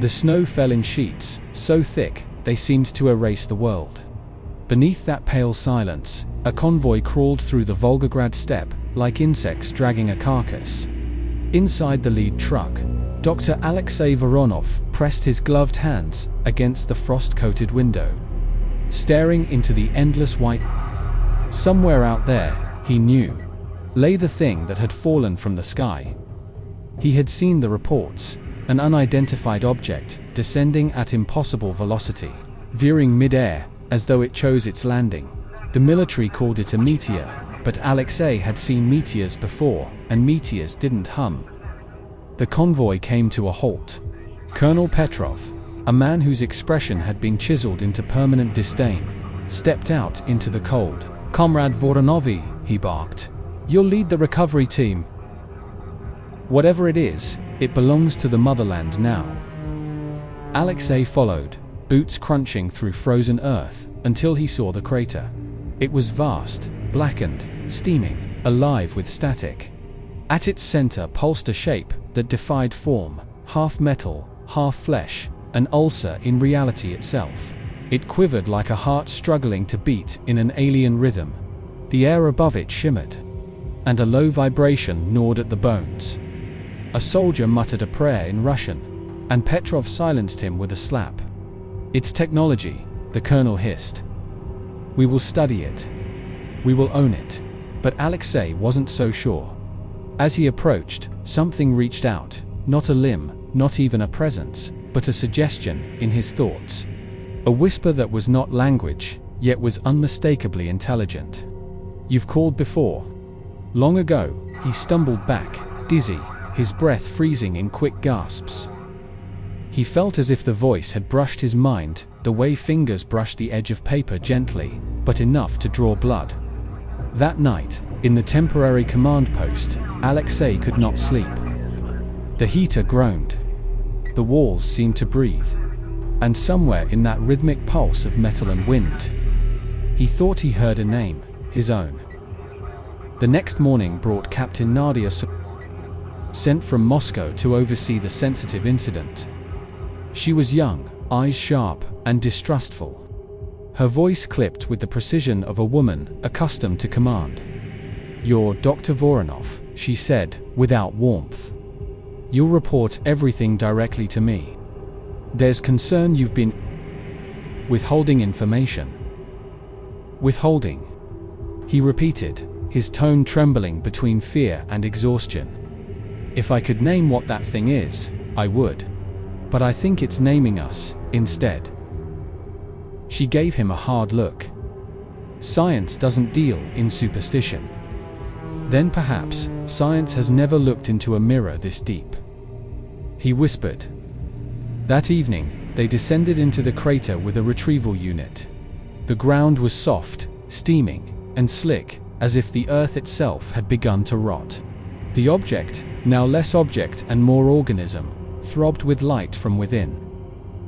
The snow fell in sheets, so thick, they seemed to erase the world. Beneath that pale silence, a convoy crawled through the Volgograd steppe, like insects dragging a carcass. Inside the lead truck, Dr. Alexei Voronov pressed his gloved hands against the frost-coated window, staring into the endless white. Somewhere out there, he knew, lay the thing that had fallen from the sky. He had seen the reports, an unidentified object descending at impossible velocity, veering mid-air as though it chose its landing. The military called it a meteor, but Alexei had seen meteors before, and meteors didn't hum. The convoy came to a halt. Colonel Petrov, a man whose expression had been chiseled into permanent disdain, stepped out into the cold. "Comrade Voronovi," he barked, "you'll lead the recovery team. Whatever it is, it belongs to the motherland now." Alexei followed, boots crunching through frozen earth, until he saw the crater. It was vast, blackened, steaming, alive with static. At its center pulsed a shape that defied form, half metal, half flesh, an ulcer in reality itself. It quivered like a heart struggling to beat in an alien rhythm. The air above it shimmered, and a low vibration gnawed at the bones. A soldier muttered a prayer in Russian, and Petrov silenced him with a slap. "It's technology," the colonel hissed. "We will study it. We will own it." But Alexei wasn't so sure. As he approached, something reached out, not a limb, not even a presence, but a suggestion in his thoughts. A whisper that was not language, yet was unmistakably intelligent. "You've called before." Long ago, he stumbled back, dizzy, his breath freezing in quick gasps. He felt as if the voice had brushed his mind, the way fingers brush the edge of paper gently, but enough to draw blood. That night, in the temporary command post, Alexei could not sleep. The heater groaned. The walls seemed to breathe. And somewhere in that rhythmic pulse of metal and wind, he thought he heard a name, his own. The next morning brought Captain Nadia, sent from Moscow to oversee the sensitive incident. She was young, eyes sharp, and distrustful. Her voice clipped with the precision of a woman accustomed to command. "You're Dr. Voronov," she said, without warmth. "You'll report everything directly to me. There's concern you've been withholding information." "Withholding?" he repeated, his tone trembling between fear and exhaustion. "If I could name what that thing is, I would. But I think it's naming us, instead." She gave him a hard look. "Science doesn't deal in superstition." "Then perhaps, science has never looked into a mirror this deep," he whispered. That evening, they descended into the crater with a retrieval unit. The ground was soft, steaming, and slick, as if the earth itself had begun to rot. The object, now less object and more organism, throbbed with light from within.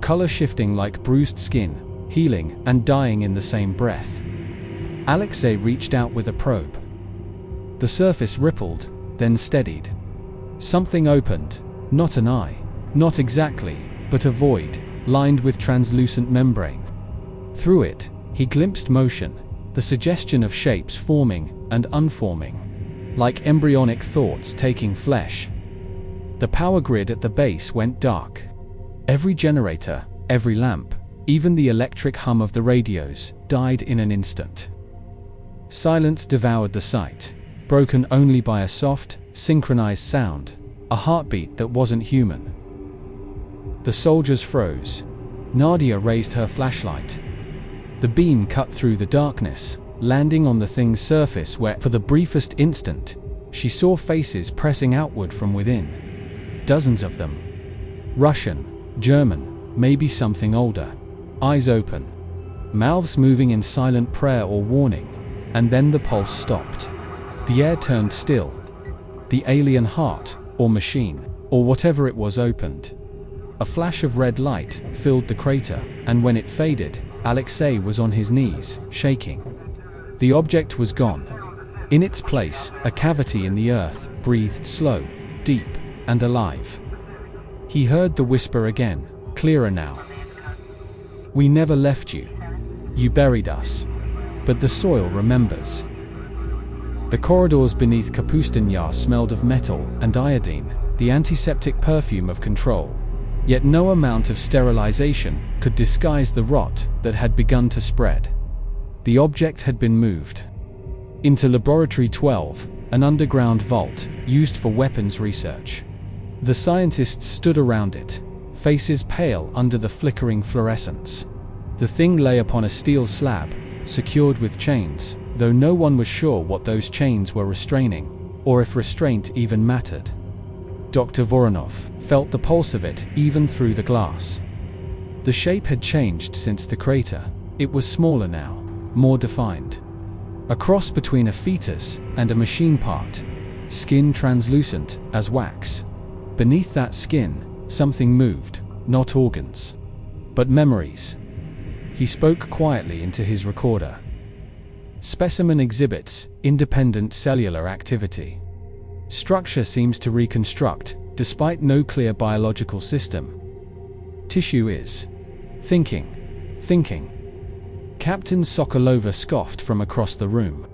Color shifting like bruised skin, healing and dying in the same breath. Alexei reached out with a probe. The surface rippled, then steadied. Something opened, not an eye, not exactly, but a void, lined with translucent membrane. Through it, he glimpsed motion, the suggestion of shapes forming and unforming, like embryonic thoughts taking flesh. The power grid at the base went dark. Every generator, every lamp, even the electric hum of the radios, died in an instant. Silence devoured the sight, broken only by a soft, synchronized sound, a heartbeat that wasn't human. The soldiers froze. Nadia raised her flashlight. The beam cut through the darkness, landing on the thing's surface where, for the briefest instant, she saw faces pressing outward from within. Dozens of them. Russian, German, maybe something older. Eyes open. Mouths moving in silent prayer or warning. And then the pulse stopped. The air turned still. The alien heart, or machine, or whatever it was opened. A flash of red light filled the crater, and when it faded, Alexei was on his knees, shaking. The object was gone. In its place, a cavity in the earth breathed slow, deep, and alive. He heard the whisper again, clearer now. "We never left you. You buried us. But the soil remembers." The corridors beneath Kapustin Yar smelled of metal and iodine, the antiseptic perfume of control. Yet no amount of sterilization could disguise the rot that had begun to spread. The object had been moved into Laboratory 12, an underground vault used for weapons research. The scientists stood around it, faces pale under the flickering fluorescence. The thing lay upon a steel slab, secured with chains, though no one was sure what those chains were restraining, or if restraint even mattered. Dr. Voronov felt the pulse of it even through the glass. The shape had changed since the crater. It was smaller now, more defined. A cross between a fetus and a machine part, skin translucent as wax. Beneath that skin, something moved, not organs, but memories. He spoke quietly into his recorder. "Specimen exhibits independent cellular activity. Structure seems to reconstruct, despite no clear biological system. Tissue is thinking. Captain Sokolova scoffed from across the room.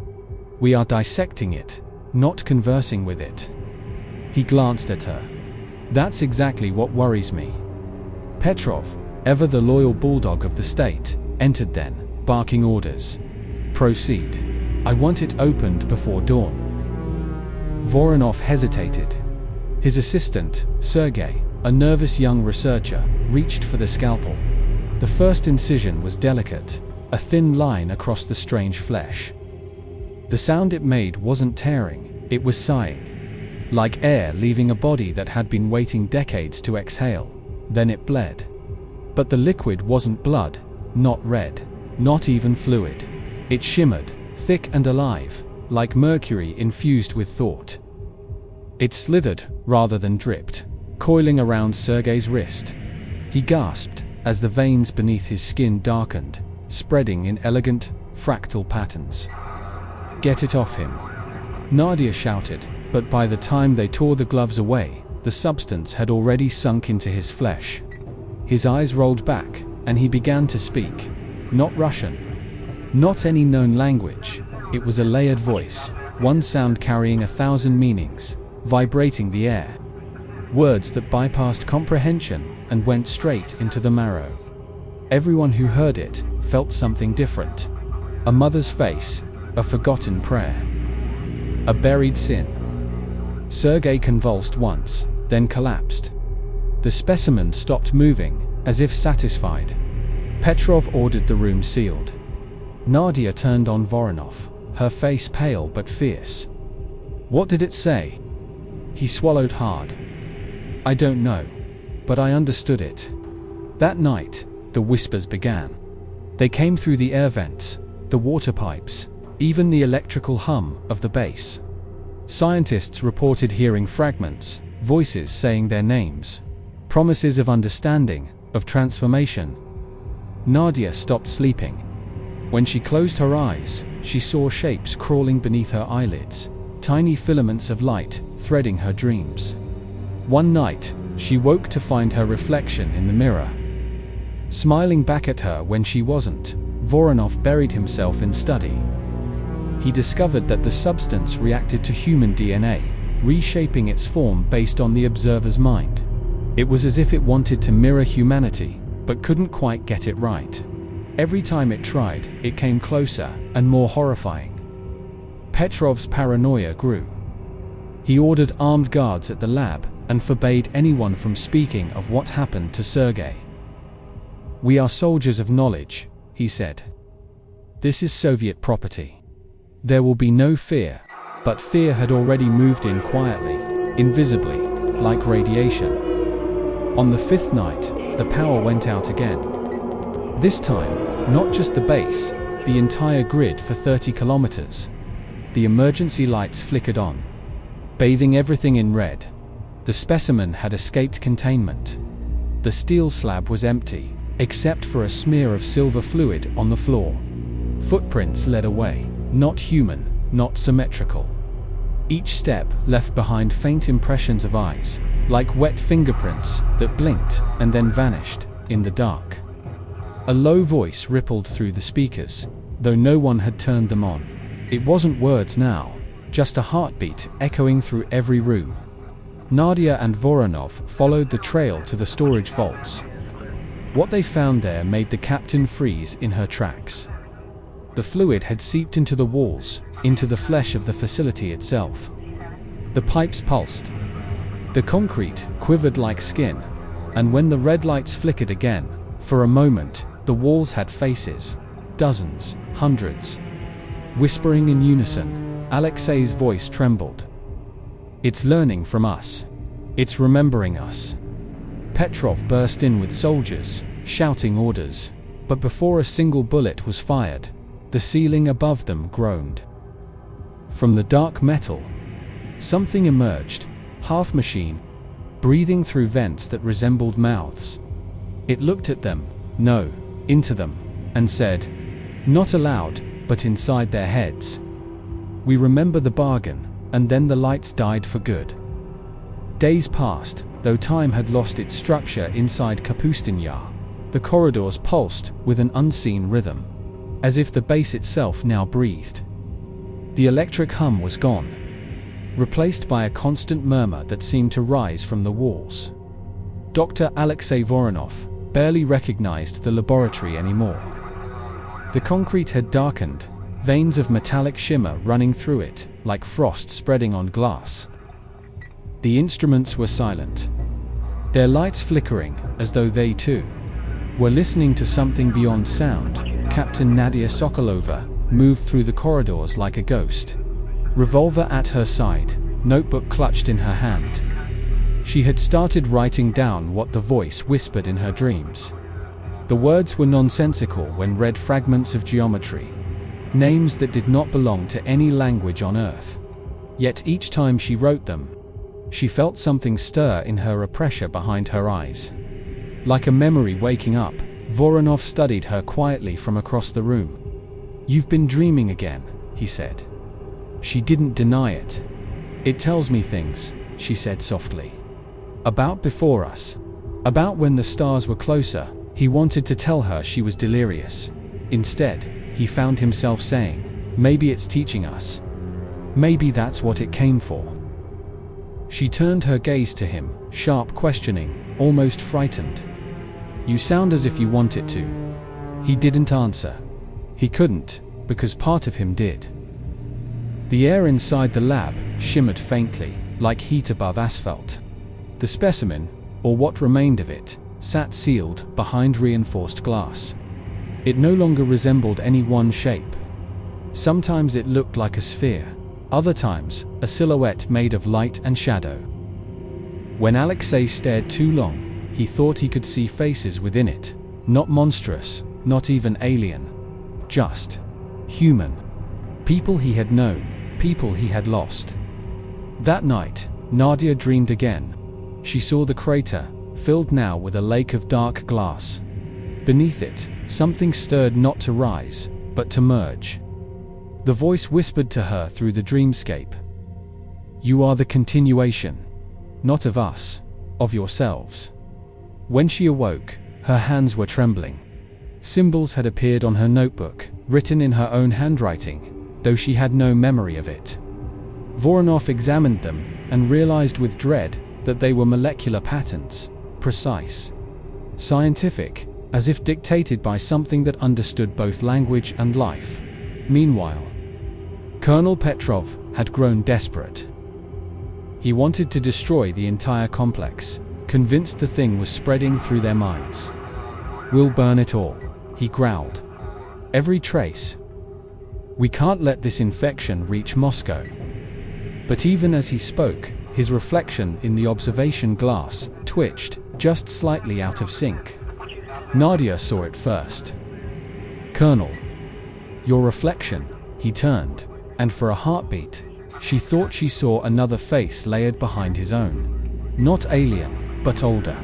"We are dissecting it, not conversing with it." He glanced at her. "That's exactly what worries me." Petrov, ever the loyal bulldog of the state, entered then, barking orders. "Proceed. I want it opened before dawn." Voronov hesitated. His assistant, Sergei, a nervous young researcher, reached for the scalpel. The first incision was delicate, a thin line across the strange flesh. The sound it made wasn't tearing, it was sighing. Like air leaving a body that had been waiting decades to exhale. Then it bled. But the liquid wasn't blood, not red, not even fluid. It shimmered, thick and alive, like mercury infused with thought. It slithered, rather than dripped, coiling around Sergei's wrist. He gasped, as the veins beneath his skin darkened, spreading in elegant, fractal patterns. "Get it off him," Nadia shouted, but by the time they tore the gloves away, the substance had already sunk into his flesh. His eyes rolled back, and he began to speak. Not Russian. Not any known language. It was a layered voice, one sound carrying 1,000 meanings, vibrating the air. Words that bypassed comprehension and went straight into the marrow. Everyone who heard it felt something different. A mother's face, a forgotten prayer, a buried sin. Sergei convulsed once, then collapsed. The specimen stopped moving, as if satisfied. Petrov ordered the room sealed. Nadia turned on Voronov, her face pale but fierce. "What did it say?" He swallowed hard. "I don't know, but I understood it." That night, the whispers began. They came through the air vents, the water pipes, even the electrical hum of the base. Scientists reported hearing fragments, voices saying their names, promises of understanding, of transformation. Nadia stopped sleeping. When she closed her eyes, she saw shapes crawling beneath her eyelids, tiny filaments of light threading her dreams. One night, she woke to find her reflection in the mirror. Smiling back at her when she wasn't, Voronov buried himself in study. He discovered that the substance reacted to human DNA, reshaping its form based on the observer's mind. It was as if it wanted to mirror humanity, but couldn't quite get it right. Every time it tried, it came closer and more horrifying. Petrov's paranoia grew. He ordered armed guards at the lab and forbade anyone from speaking of what happened to Sergei. "We are soldiers of knowledge," he said. "This is Soviet property. There will be no fear." But fear had already moved in quietly, invisibly, like radiation. On the fifth night, the power went out again. This time, not just the base, the entire grid for 30 kilometers. The emergency lights flickered on, bathing everything in red. The specimen had escaped containment. The steel slab was empty, except for a smear of silver fluid on the floor. Footprints led away, not human, not symmetrical. Each step left behind faint impressions of eyes, like wet fingerprints that blinked and then vanished. in the dark. A low voice rippled through the speakers, though no one had turned them on. It wasn't words now, just a heartbeat echoing through every room. Nadia and Voronov followed the trail to the storage vaults. What they found there made the captain freeze in her tracks. The fluid had seeped into the walls, into the flesh of the facility itself. The pipes pulsed. The concrete quivered like skin, and when the red lights flickered again, for a moment, the walls had faces. Dozens, hundreds. Whispering in unison, Alexei's voice trembled. "It's learning from us. It's remembering us." Petrov burst in with soldiers, shouting orders, but before a single bullet was fired, the ceiling above them groaned. From the dark metal, something emerged, half machine, breathing through vents that resembled mouths. It looked at them, no, into them, and said, not aloud, but inside their heads, "We remember the bargain," and then the lights died for good. Days passed, though time had lost its structure inside Kapustin Yar. The corridors pulsed with an unseen rhythm, as if the base itself now breathed. The electric hum was gone, replaced by a constant murmur that seemed to rise from the walls. Dr. Alexei Voronov barely recognized the laboratory anymore. The concrete had darkened, veins of metallic shimmer running through it, like frost spreading on glass. The instruments were silent, their lights flickering as though they too were listening to something beyond sound. Captain Nadia Sokolova moved through the corridors like a ghost, revolver at her side, notebook clutched in her hand. She had started writing down what the voice whispered in her dreams. The words were nonsensical when read fragments of geometry, names that did not belong to any language on Earth. Yet each time she wrote them, she felt something stir in her, a pressure behind her eyes. Like a memory waking up, Voronov studied her quietly from across the room. "You've been dreaming again," he said. She didn't deny it. "It tells me things," she said softly. "About before us. About when the stars were closer." He wanted to tell her she was delirious. Instead, he found himself saying, "Maybe it's teaching us. Maybe that's what it came for." She turned her gaze to him, sharp, questioning, almost frightened. "You sound as if you want it to." He didn't answer. He couldn't, because part of him did. The air inside the lab shimmered faintly, like heat above asphalt. The specimen, or what remained of it, sat sealed behind reinforced glass. It no longer resembled any one shape. Sometimes it looked like a sphere, other times a silhouette made of light and shadow. When Alexei stared too long, he thought he could see faces within it, not monstrous, not even alien, just human. People he had known, people he had lost. That night, Nadia dreamed again. She saw the crater, filled now with a lake of dark glass. Beneath it, something stirred, not to rise, but to merge. The voice whispered to her through the dreamscape, "You are the continuation, not of us, of yourselves." When she awoke, her hands were trembling. Symbols had appeared on her notebook, written in her own handwriting, though she had no memory of it. Voronov examined them and realized with dread that they were molecular patterns, precise, scientific, as if dictated by something that understood both language and life. Meanwhile, Colonel Petrov had grown desperate. He wanted to destroy the entire complex, convinced the thing was spreading through their minds. "We'll burn it all," he growled. "Every trace. We can't let this infection reach Moscow." But even as he spoke, his reflection in the observation glass twitched, just slightly out of sync. Nadia saw it first. "Colonel, your reflection." He turned, and for a heartbeat, she thought she saw another face layered behind his own. Not alien, but older.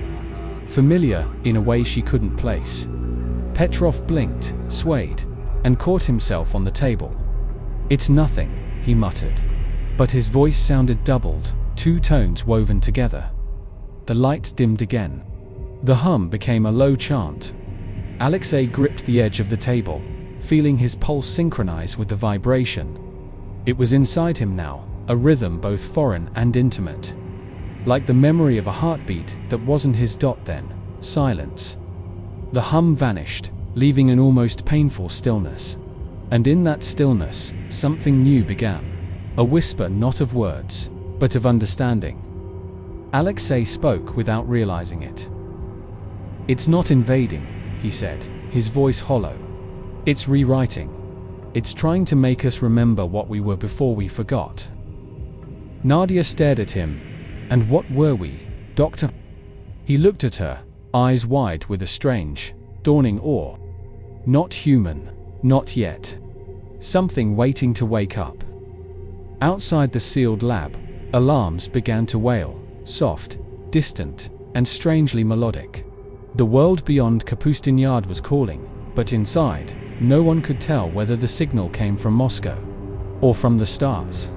Familiar in a way she couldn't place. Petrov blinked, swayed, and caught himself on the table. "It's nothing," he muttered. But his voice sounded doubled, two tones woven together. The lights dimmed again. The hum became a low chant. Alexei gripped the edge of the table, feeling his pulse synchronize with the vibration. It was inside him now, a rhythm both foreign and intimate. Like the memory of a heartbeat that wasn't his. Then, silence. The hum vanished, leaving an almost painful stillness. And in that stillness, something new began. A whisper not of words, but of understanding. Alexei spoke without realizing it. "It's not invading," he said, his voice hollow. "It's rewriting. It's trying to make us remember what we were before we forgot." Nadia stared at him. "And what were we, Doctor?" He looked at her, eyes wide with a strange, dawning awe. Not human, not yet. Something waiting to wake up. Outside the sealed lab, alarms began to wail, soft, distant, and strangely melodic. The world beyond Kapustin Yar was calling, but inside, no one could tell whether the signal came from Moscow or from the stars.